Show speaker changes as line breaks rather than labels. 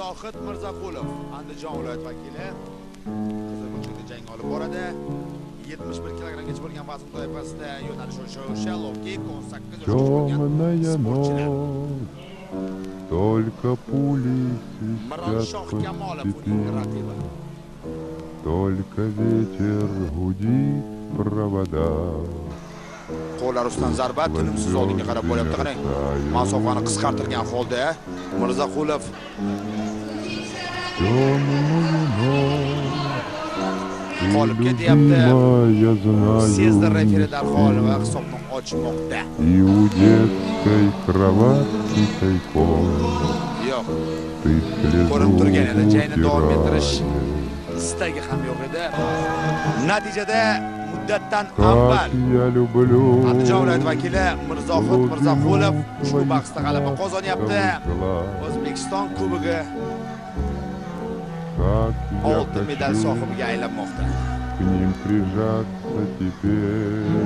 Zohid Mirzaqulov, Andijon viloyat vakili. Qizilburchakda jang olib boradi. 71 kilogramgacha bo'lgan vazn toifasida yo'nalish o'sha Lovkik 18 yoshga bo'lgan sportchilar.
Только пули
Miroshshoh Kamolov uning raqibi.
Только ветер гудит в проводах.
Qo'llar ustidan zarba tinimsiz oldinga qarab bo'lyapti. Qarang, masofani qisqartirgan holda Mirzaqulov qolib ketyapti. Sezdir referi darhol va hisobni ochmoqda.
И у детской кроватки тайком
Yo'q,
ты
ko'rinib turgan edi,
слезу
jangni davom ettirish
утираешь.
istagi ham yo'q edi. Natijada muddatdan
Как
avval
я люблю
Andijon viloyat vakili Mirzohid Mirzaqulov ushbu bahsda g'alaba qozonyapti. O'zbekiston kubogi
как я
oltin medal
хочу
sohibiga aylanmoqda.
к ним прижаться теперь.